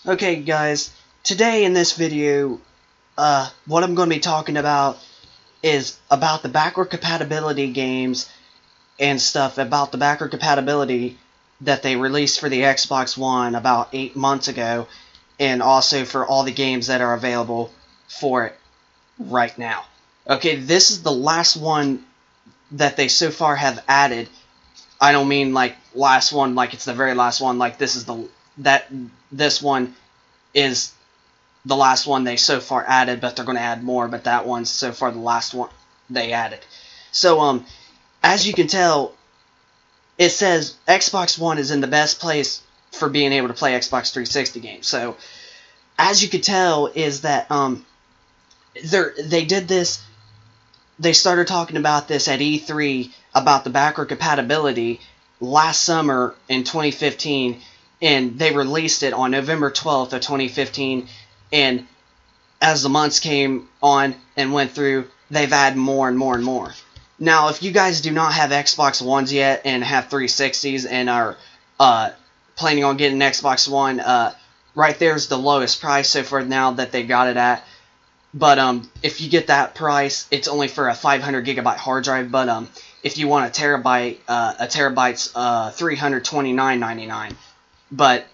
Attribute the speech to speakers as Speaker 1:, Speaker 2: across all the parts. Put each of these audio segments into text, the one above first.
Speaker 1: Okay guys, today in this video, what I'm going to be talking about is about the backward compatibility games and stuff about the backward compatibility that they released for the Xbox One about 8 months ago, and also for all the games that are available for it right now. Okay, this is the last one that they so far have added. I don't mean like last one like it's the very last one, like this one is the last one they so far added, but they're going to add more, but that one's so far the last one they added. So, as you can tell, it says Xbox One is in the best place for being able to play Xbox 360 games. So, as you can tell, is that, they did this, they started talking about this at E3, about the backward compatibility, last summer in 2015, and they released it on November 12th of 2015, and as the months came on and went through, they've added more and more and more. Now, if you guys do not have Xbox Ones yet and have 360s and are planning on getting an Xbox One, right there's the lowest price so far now that they got it at. But if you get that price, it's only for a 500 gigabyte hard drive. But if you want a terabyte's $329.99. But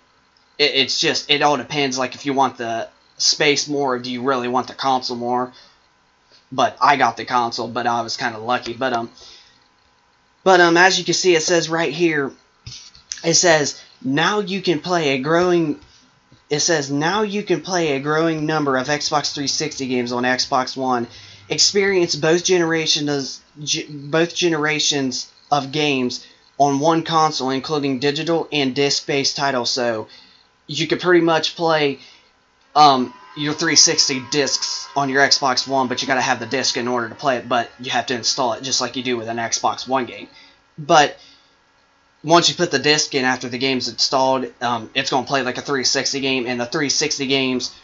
Speaker 1: it all depends. Like if you want the space more, or do you really want the console more? But I got the console, but I was kind of lucky. But as you can see, it says right here, it says now you can play a growing. It says now you can play a growing number of Xbox 360 games on Xbox One. Experience both generations of games on one console, including digital and disc-based titles. So you could pretty much play your 360 discs on your Xbox One, but you got to have the disc in order to play it. But you have to install it just like you do with an Xbox One game. But once you put the disc in after the game's installed, it's going to play like a 360 game, and the 360 games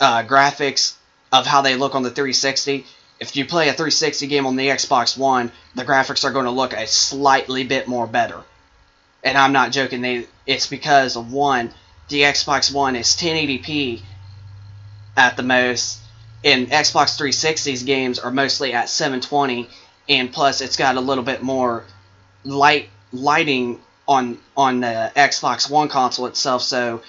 Speaker 1: graphics of how they look on the 360. If you play a 360 game on the Xbox One, the graphics are going to look a slightly bit more better. And I'm not joking. It's because of one, the Xbox One is 1080p at the most, and Xbox 360's games are mostly at 720, and plus it's got a little bit more lighting on the Xbox One console itself, so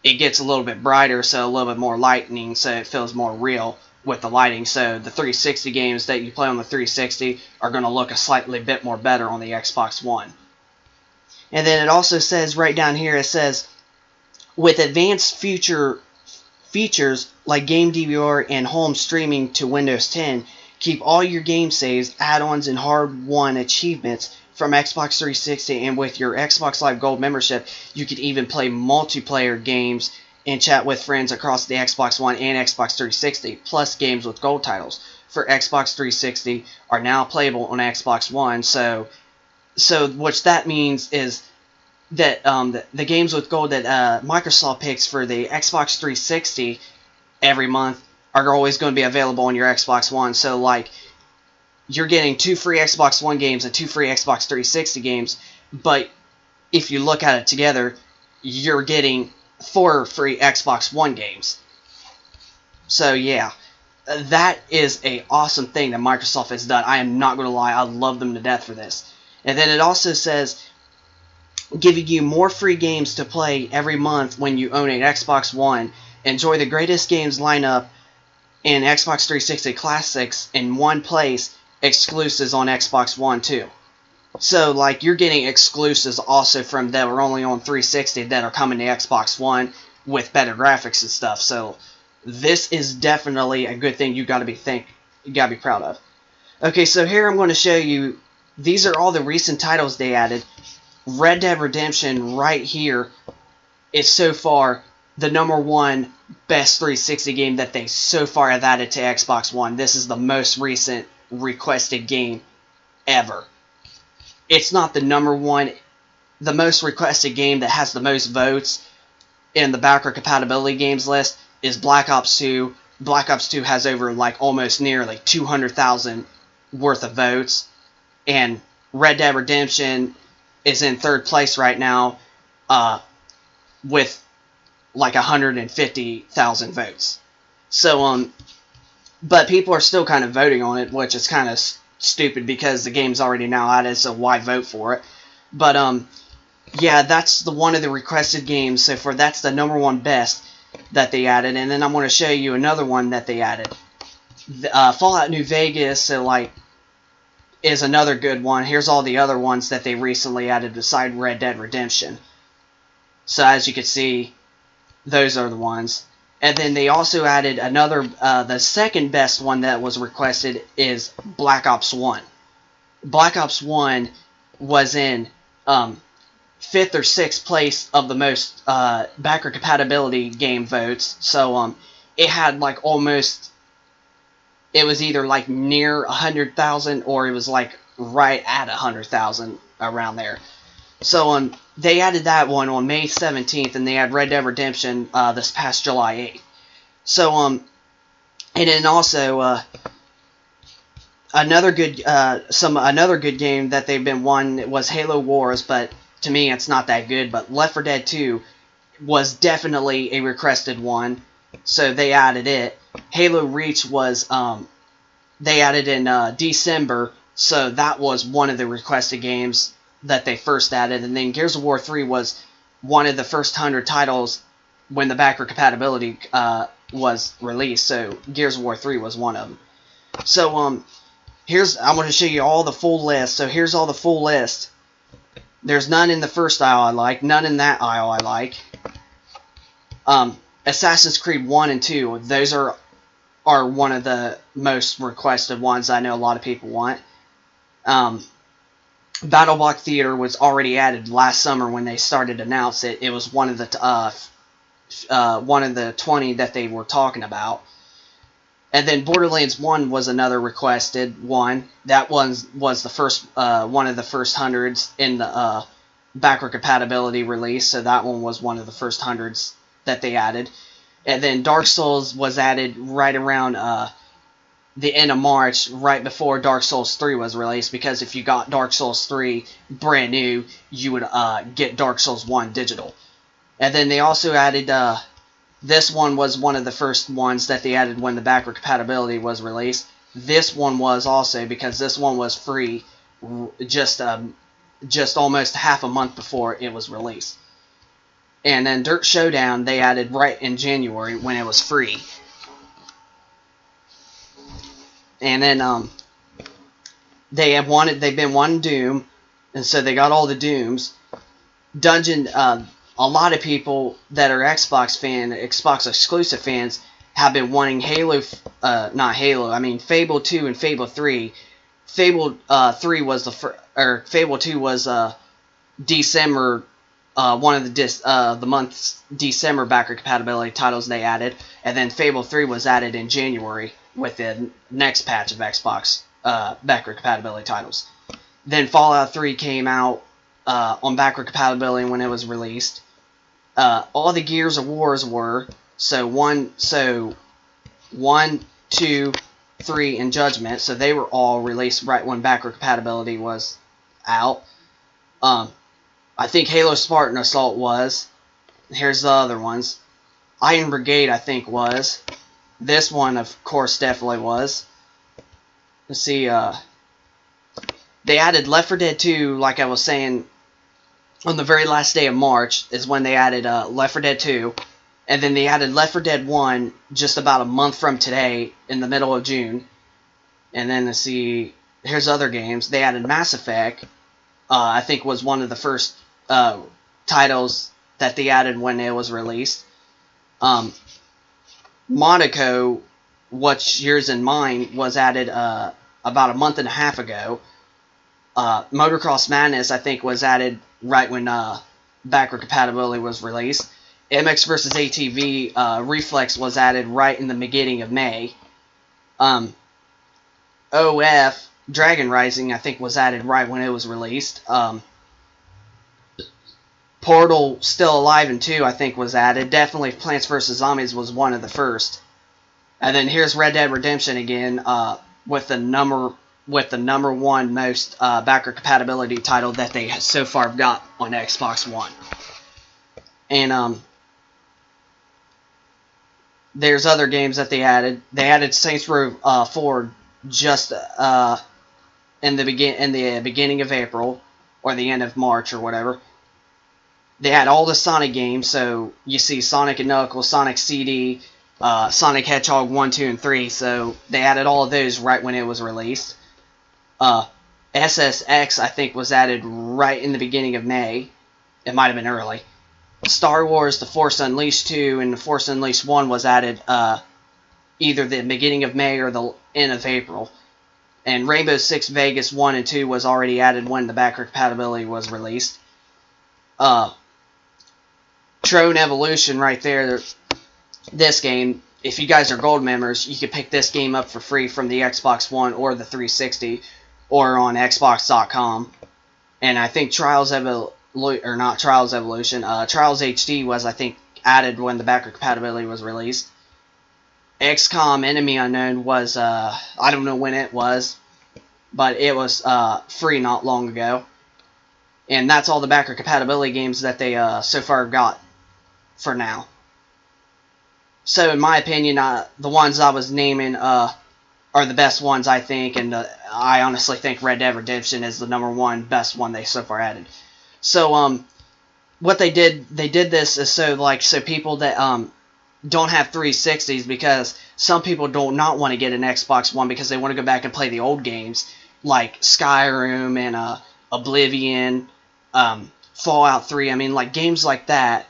Speaker 1: it gets a little bit brighter, so a little bit more lightning, so it feels more real with the lighting. So the 360 games that you play on the 360 are going to look a slightly bit more better on the Xbox One. And then it also says right down here, it says, with advanced features like game DVR and home streaming to Windows 10, keep all your game saves, add-ons, and hard-won achievements from Xbox 360, and with your Xbox Live Gold membership, you can even play multiplayer games and chat with friends across the Xbox One and Xbox 360, plus games with gold titles for Xbox 360 are now playable on Xbox One. So what that means is that the games with gold that Microsoft picks for the Xbox 360 every month are always going to be available on your Xbox One. So like, you're getting 2 free Xbox One games and 2 free Xbox 360 games, but if you look at it together, you're getting 4 free Xbox One games. So yeah, that is an awesome thing that Microsoft has done. I am not going to lie, I love them to death for this. And then it also says, giving you more free games to play every month when you own an Xbox One. Enjoy the greatest games lineup in Xbox 360 Classics in one place, exclusives on Xbox One too. So like, you're getting exclusives also from that were only on 360 that are coming to Xbox One with better graphics and stuff. So this is definitely a good thing you gotta be proud of. Okay, so here I'm going to show you, these are all the recent titles they added. Red Dead Redemption right here is so far the #1 best 360 game that they so far have added to Xbox One. This is the most recent requested game ever. It's not the #1. The most requested game that has the most votes in the backward compatibility games list is Black Ops 2. Black Ops 2 has over like almost nearly 200,000 worth of votes, and Red Dead Redemption is in 3rd place right now with like 150,000 votes. So but people are still kind of voting on it, which is kind of stupid because the game's already now out, so why vote for it? But yeah, that's one of the requested games. So that's the #1 best that they added, and then I'm going to show you another one that they added. Fallout New Vegas, so like, is another good one. Here's all the other ones that they recently added beside Red Dead Redemption. So as you can see, those are the ones. And then they also added another, the second best one that was requested is Black Ops 1. Black Ops 1 was in 5th or 6th place of the most backer compatibility game votes. So it had like almost, it was either like near 100,000 or it was like right at 100,000 around there. So they added that one on May 17th, and they had Red Dead Redemption this past July 8th. So and then also another good game that they've been won was Halo Wars, but to me it's not that good. But Left 4 Dead 2 was definitely a requested one, so they added it. Halo Reach was they added in December, so that was one of the requested games that they first added. And then Gears of War 3 was one of the first 100 titles when the backer compatibility was released. So Gears of War 3 was one of them. So I'm going to show you all the full list. So here's all the full list. There's none in the first aisle I like, none in that aisle I like. Assassin's Creed 1 and 2, those are one of the most requested ones I know a lot of people want. BattleBlock Theater was already added last summer when they started to announce it. It was one of the 20 that they were talking about. And then Borderlands 1 was another requested one. That one was the first one of the first hundreds in the backward compatibility release. So that one was one of the first hundreds that they added. And then Dark Souls was added right around the end of March, right before Dark Souls 3 was released, because if you got Dark Souls 3 brand new, you would get Dark Souls 1 digital. And then they also added, this one was one of the first ones that they added when the backward compatibility was released. This one was also, because this one was free just almost half a month before it was released. And then Dirt Showdown they added right in January when it was free. And then they've been wanting Doom, and so they got all the Dooms. A lot of people that are Xbox exclusive fans have been wanting Fable 2 and Fable 3. Fable 3 was Fable 2 was December, one of the month's December backer compatibility titles they added, and then Fable 3 was added in January with the next patch of Xbox backward compatibility titles. Then Fallout 3 came out on backward compatibility when it was released. All the Gears of Wars were, so 1, 2, 3, and Judgment, so they were all released right when backward compatibility was out. I think Halo Spartan Assault was. Here's the other ones. Iron Brigade, I think, was. This one, of course, definitely was. Let's see, they added Left 4 Dead 2, like I was saying, on the very last day of March is when they added Left 4 Dead 2. And then they added Left 4 Dead 1 just about a month from today, in the middle of June. And then, let's see, here's other games. They added Mass Effect, I think was one of the first titles that they added when it was released. Monaco, what's yours and mine, was added about a month and a half ago. Motocross Madness, I think, was added right when backward compatibility was released. MX vs. ATV Reflex was added right in the beginning of May. OF Dragon Rising, I think, was added right when it was released. Portal Still Alive and 2, I think, was added. Definitely Plants vs. Zombies was one of the first. And then here's Red Dead Redemption again, with the number 1 most backward compatibility title that they so far got on Xbox One. And there's other games that they added. They added Saints Row 4 just in the beginning of April or the end of March or whatever. They had all the Sonic games, so you see Sonic and Knuckles, Sonic CD, Sonic Hedgehog 1, 2, and 3, so they added all of those right when it was released. SSX, I think, was added right in the beginning of May. It might have been early. Star Wars The Force Unleashed 2 and The Force Unleashed 1 was added either the beginning of May or the end of April. And Rainbow Six Vegas 1 and 2 was already added when the backward compatibility was released. Throne Evolution right there, this game, if you guys are gold members, you can pick this game up for free from the Xbox One or the 360 or on Xbox.com. And I think Trials HD was, I think, added when the backward compatibility was released. XCOM Enemy Unknown was, I don't know when it was, but it was free not long ago. And that's all the backward compatibility games that they so far got for now. So in my opinion, the ones I was naming are the best ones, I think, and I honestly think Red Dead Redemption is the #1 best one they so far added. So what they did this is so people that don't have 360s, because some people do not want to get an Xbox One because they want to go back and play the old games like Skyrim and Oblivion, Fallout 3. I mean, like games like that.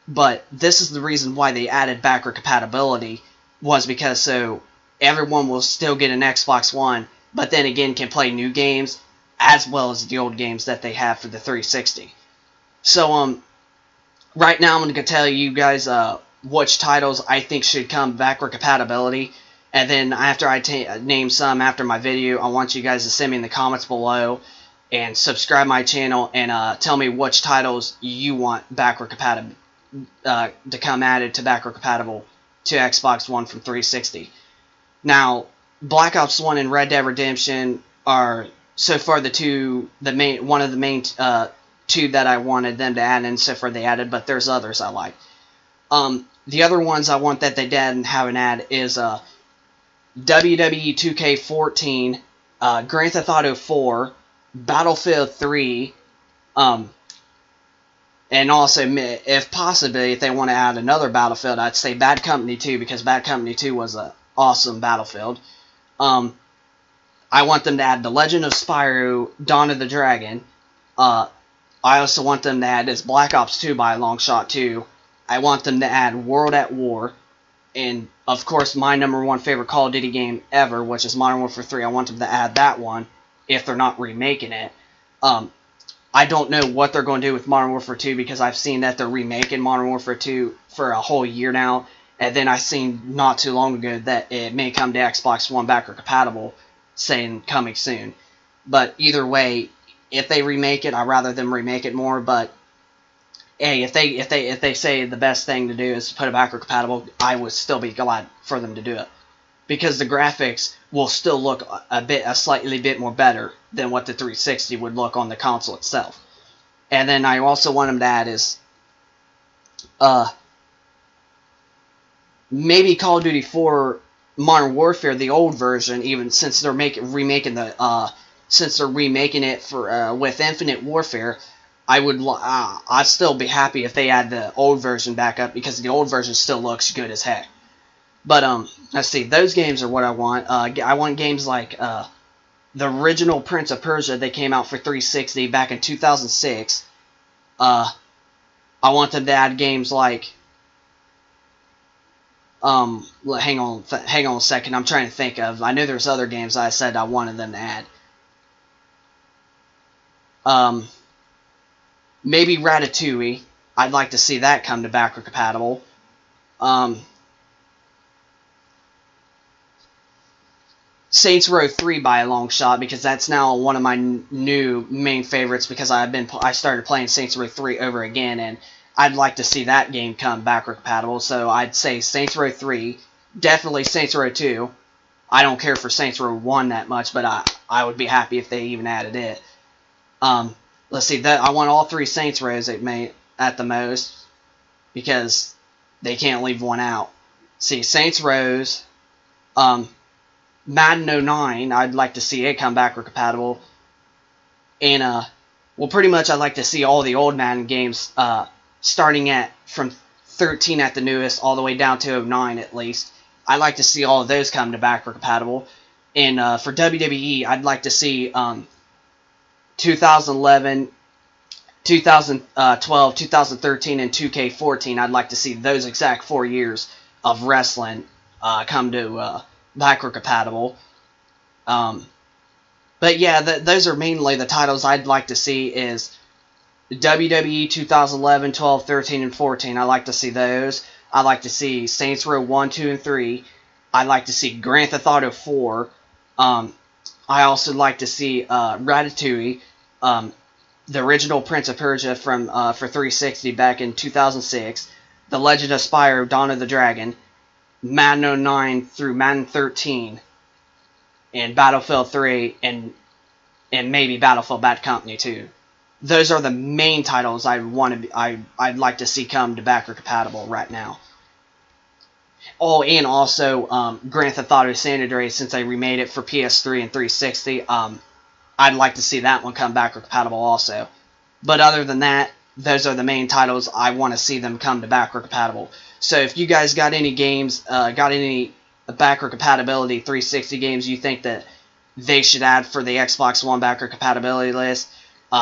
Speaker 1: But this is the reason why they added backward compatibility, was because so everyone will still get an Xbox One, but then again can play new games as well as the old games that they have for the 360. So right now I'm going to tell you guys which titles I think should come backward compatibility, and then after I name some after my video, I want you guys to send me in the comments below and subscribe my channel and tell me which titles you want backward compatible to come added to backward compatible to Xbox One from 360. Now, Black Ops 1 and Red Dead Redemption are so far one of the main two that I wanted them to add, and so far they added, but there's others I like. The other ones I want that they didn't have an ad is WWE 2K14, Grand Theft Auto 4, Battlefield 3, and also, if possibly, if they want to add another Battlefield, I'd say Bad Company 2, because Bad Company 2 was an awesome Battlefield. I want them to add The Legend of Spyro, Dawn of the Dragon. I also want them to add this Black Ops 2 by a long shot, too. I want them to add World at War. And, of course, my #1 favorite Call of Duty game ever, which is Modern Warfare 3. I want them to add that one, if they're not remaking it. I don't know what they're going to do with Modern Warfare 2, because I've seen that they're remaking Modern Warfare 2 for a whole year now, and then I seen not too long ago that it may come to Xbox One backward compatible, saying coming soon. But either way, if they remake it, I'd rather them remake it more. But hey, if they say the best thing to do is to put it backward compatible, I would still be glad for them to do it, because the graphics will still look a slightly bit more better than what the 360 would look on the console itself. And then I also want them to add is maybe Call of Duty 4 Modern Warfare, the old version, even since they're remaking it for with Infinite Warfare. I'd still be happy if they add the old version back up, because the old version still looks good as heck. But let's see, those games are what I want. I want games like the original Prince of Persia. They came out for 360 back in 2006. I want them to add games like hang on a second. I'm trying to think of. I know there's other games I said I wanted them to add. Maybe Ratatouille. I'd like to see that come to backward compatible. Saints Row 3 by a long shot, because that's now one of my new main favorites, because I started playing Saints Row 3 over again, and I'd like to see that game come backward compatible. So I'd say Saints Row 3, definitely Saints Row 2. I don't care for Saints Row 1 that much, but I would be happy if they even added it. Let's see, I want all 3 Saints Rows at the most, because they can't leave one out. see Saints Row's, Madden 09, I'd like to see it come backward compatible. And, well, pretty much I'd like to see all the old Madden games, starting from 13 at the newest, all the way down to 09 at least. I'd like to see all of those come to backward compatible. And, for WWE, I'd like to see, 2011, 2012, 2013, and 2K14. I'd like to see those exact 4 years of wrestling, come to, backward compatible. But yeah, those are mainly the titles I'd like to see is WWE 2011, 12, 13, and 14. I'd like to see those. I'd like to see Saints Row 1, 2, and 3. I'd like to see Grand Theft Auto 4. I also like to see Ratatouille, the original Prince of Persia for 360 back in 2006. The Legend of Spyro, Dawn of the Dragon. Madden 09 through Madden 13. And Battlefield 3, and maybe Battlefield Bad Company 2. Those are the main titles I'd like to see come to backward compatible right now. Oh, and also Grand Theft Auto San Andreas, since they remade it for PS3 and 360. I'd like to see that one come backward compatible also. But other than that, those are the main titles I want to see them come to backward compatible. So if you guys got any games, got any backward compatibility 360 games you think that they should add for the Xbox One backward compatibility list,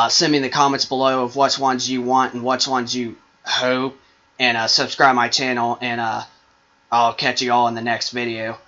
Speaker 1: send me in the comments below of which ones you want and which ones you hope, and subscribe my channel, and I'll catch you all in the next video.